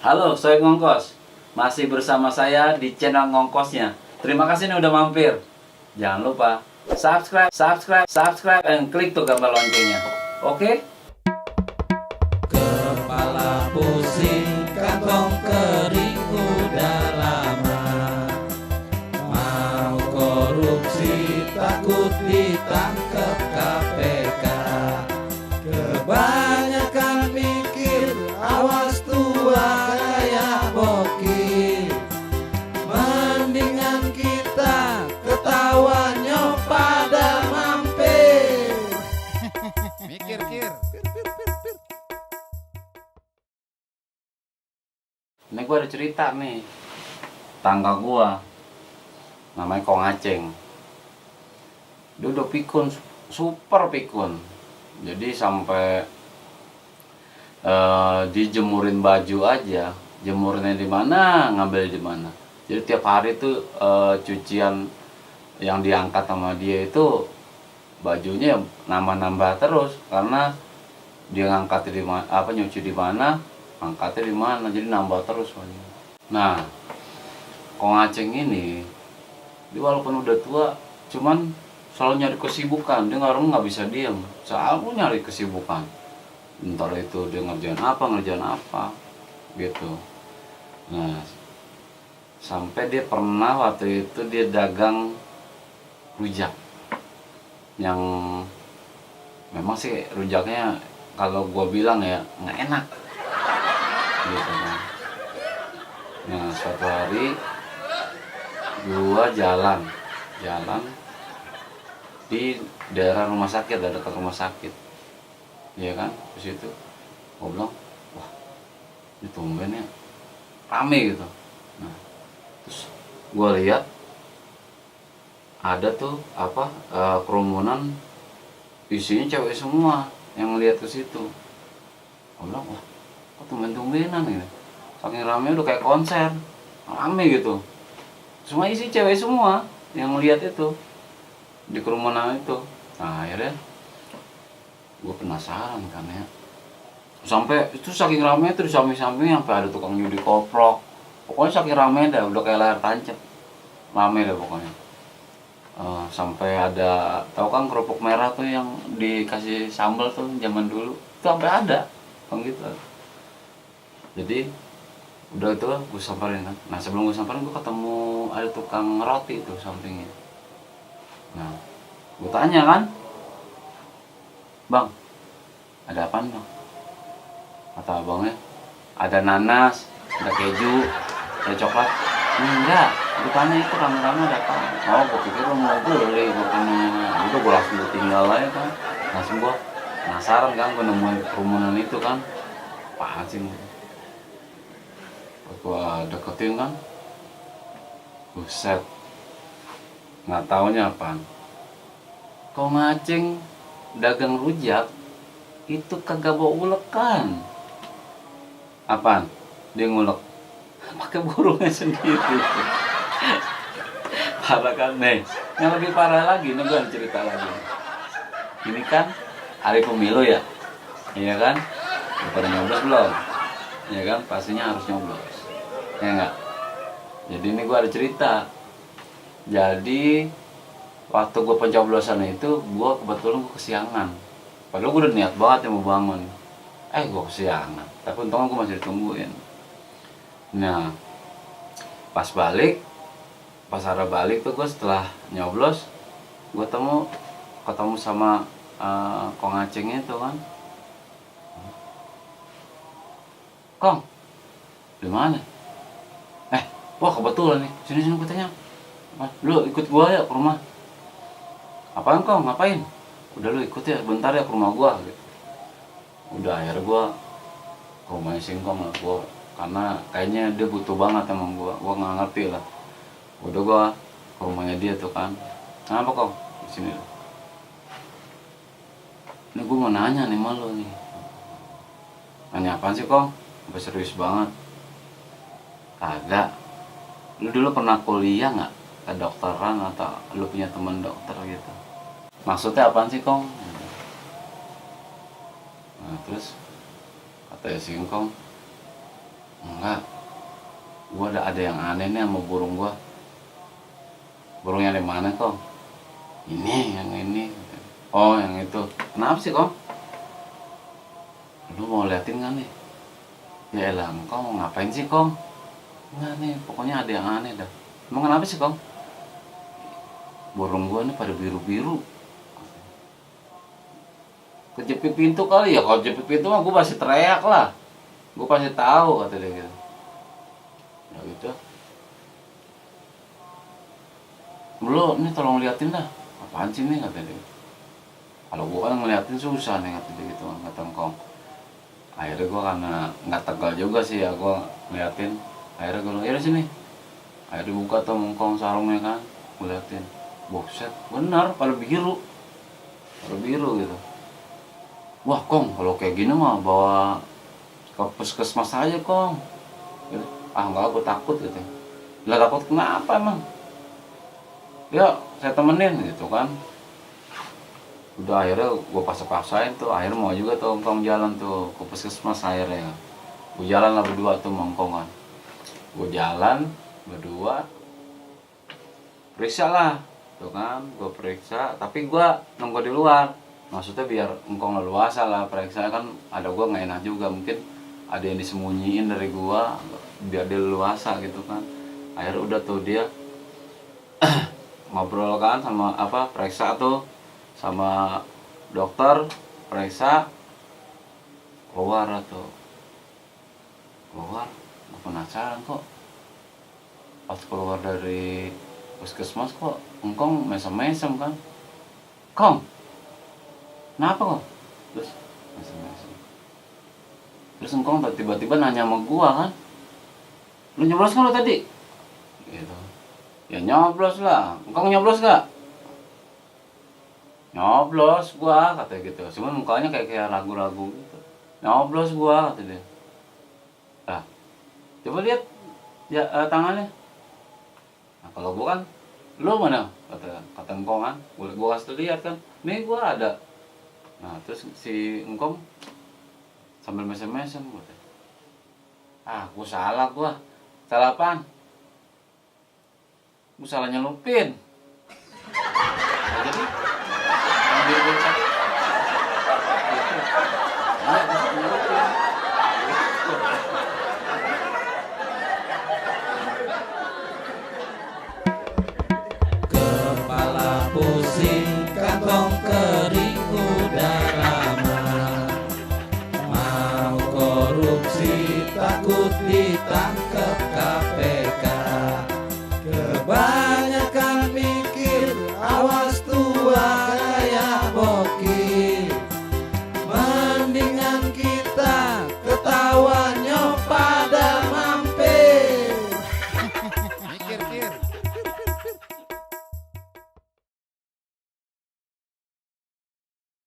Halo, saya Ngongkos. Masih bersama saya di channel Ngongkosnya. Terima kasih nih udah mampir. Jangan lupa subscribe, dan klik tuh gambar loncengnya. Oke? Kepala pusing, kantong kering udah lama. Mau korupsi, takut ditangkap KPK. Kebanyakan mikir, awas tua kayak bokir. Mendingan kita ketawanya pada mampir. Mikir, kir. Ini gue ada cerita nih. Tangga gue namanya Kong Aceng. Dia udah pikun, super pikun. Jadi sampai dijemurin baju aja, jemurnya di mana, ngambil di mana. Jadi tiap hari tuh cucian yang diangkat sama dia itu bajunya nambah-nambah terus karena dia ngangkat di mana, nyuci di mana, angkatnya di mana, jadi nambah terus banyak. Nah, Kong Aceng ini, dia walaupun udah tua, cuman selalu nyari kesibukan. Dia nggak bisa diam, selalu nyari kesibukan. Entar itu dia ngerjain apa, gitu. Nah, sampai dia pernah waktu itu dia dagang rujak, yang memang sih rujaknya kalau gua bilang ya nggak enak, gitu kan. Nah, suatu hari gua jalan di daerah rumah sakit, ada dekat rumah sakit, ya kan. Di situ gua bilang, wah ini tumben ya rame gitu. Nah, terus gua lihat ada tuh kerumunan, isinya cewek semua yang lihat ke situ. Gua bilang, wah kok tumben-tumbenan gitu, saking rame udah kayak konser, rame gitu, semua isi cewek semua yang lihat itu di kerumunan itu. Nah, akhirnya gue penasaran kan ya, sampai itu saking rame itu di samping-samping sampai ada tukang judi koprok. Pokoknya saking rame dah, udah kayak layar tancap, rame dah pokoknya. Sampai ada, tahu kan kerupuk merah tuh yang dikasih sambal tuh zaman dulu, itu sampai ada kan gitu. Jadi udah itu gue samperin kan. Nah, sebelum gue samperin, gue ketemu ada tukang roti itu sampingnya. Nah, gue tanya kan, bang, ada apaan bang? Kata abangnya, ada nanas, ada keju, ada coklat. Enggak, gue tanya itu rame-rame ada apa? Oh, gue pikir lo mau beli makanannya. Udah gue langsung tinggal aja kan. Langsung gue penasaran kan, gue nemuin kerumunan itu kan. Apaan sih? Gue deketin kan, buset, nggak taunya apaan. Kong Aceng dagang rujak itu kagak bawa ulekan. Apaan? Dia ngulek pakai burungnya sendiri. Parah kan nih. Yang lebih parah lagi, nih gue cerita lagi. Ini kan hari pemilu ya, iya kan? Udah pada nyoblos belum? Ya kan, pastinya harus nyoblos, ya enggak? Jadi ini gue ada cerita. Jadi waktu gue pencoblosan itu, gue kebetulan gue kesiangan. Padahal gue udah niat banget yang mau bangun. Gue kesiangan, tapi untungnya gue masih ditungguin. Nah, pas arah balik tuh gue setelah nyoblos, gue ketemu sama Kong Aceng itu kan. Kong, di mana? Wah kebetulan nih, sini gue tanya. Lu ikut gua ya ke rumah. Apaan Kong, ngapain? Udah lu ikut ya, bentar ya ke rumah gua gitu. Udah, akhirnya gua ke rumahnya Singkong lah gua, karena kayaknya dia butuh banget emang gua nggak ngerti lah. Udah gua ke rumahnya dia tuh kan. Kenapa Kong? Di sini. Ini gua mau nanya nih sama lu nih. Nanya apaan sih Kong? Sampai serius banget. Kagak. Lu dulu pernah kuliah nggak kedokteran atau lu punya teman dokter gitu? Maksudnya apaan sih Kong? Nah, terus kata Singkong, Enggak, gua ada yang aneh nih sama burung gua. Burungnya di mana kong? Ini, yang ini. Oh, yang itu. Kenapa sih kong? Lu mau liatin kan nih? Ya elah, engkau mau ngapain sih kong? Enggak nih, pokoknya ada yang aneh dah. Emang kenapa sih kong? Burung gua nih pada biru-biru. Kejepit pintu kali ya, kalau jepit pintu mah gua pasti teriak lah. Gua pasti tahu kata dia gitu. Ya gitu. Belum, nih tolong liatin dah. Apaan sih nih kata dia. Kalau gua kan ngeliatin susah nih kata dia gitu, kata engkong. Akhirnya gua karena nggak tegal juga sih ya gua ngeliatin. Akhirnya gua bilang, ya sini. Akhirnya dibuka tuh engkong sarungnya kan, gua liatin. Buset, benar pada biru. Pada biru gitu. Wah kong, kalau kayak gini mah bawa ke puskesmas aja kong. Gitu. Ah enggak, aku takut gitu. Lah takut kenapa emang? Ya saya temenin gitu kan. Udah akhirnya gue paksa-paksain tuh. Akhirnya mau juga tuh engkong jalan tuh ke puskesmas akhirnya. Gue jalan lah berdua tuh mengkong kan. Gue jalan berdua. Periksa lah tuh kan, gue periksa. Tapi gue nunggu di luar. Maksudnya biar engkong leluasa lah periksa kan. Ada gue nggak enak juga, mungkin ada yang disembunyiin dari gue biar dia leluasa gitu kan. Akhirnya udah tuh dia ngobrol kan sama apa, periksa tuh sama dokter, periksa, keluar tuh, keluar. Gue penasaran kok pas keluar dari puskesmas kok engkong mesem-mesem kan. Kong, kenapa kok? Terus mesem-mesem. Terus engkong tiba-tiba nanya sama gua kan, lu nyoblos kan lo tadi? Gitu. Ya nyoblos lah. Engkong nyoblos gak? Nyoblos gua katanya gitu. Cuman mukanya kayak ragu-ragu gitu. Nyoblos gua kata dia. Nah, coba lihat ya tangannya. Nah kalau gua kan, lu mana? Kata engkong kan. Gua kasih lihat kan. Nih gua ada. Nah terus si engkong sambil mesem-mesem katanya. Ah, gua salah gua. Salah apaan? Gua salah nyelupin. Nah, jadi ambil gua tadi. Iya, gua nyelupin. Kepala pusing, kantong kering udah lama. Mau korupsi, takut ditangkap KPK.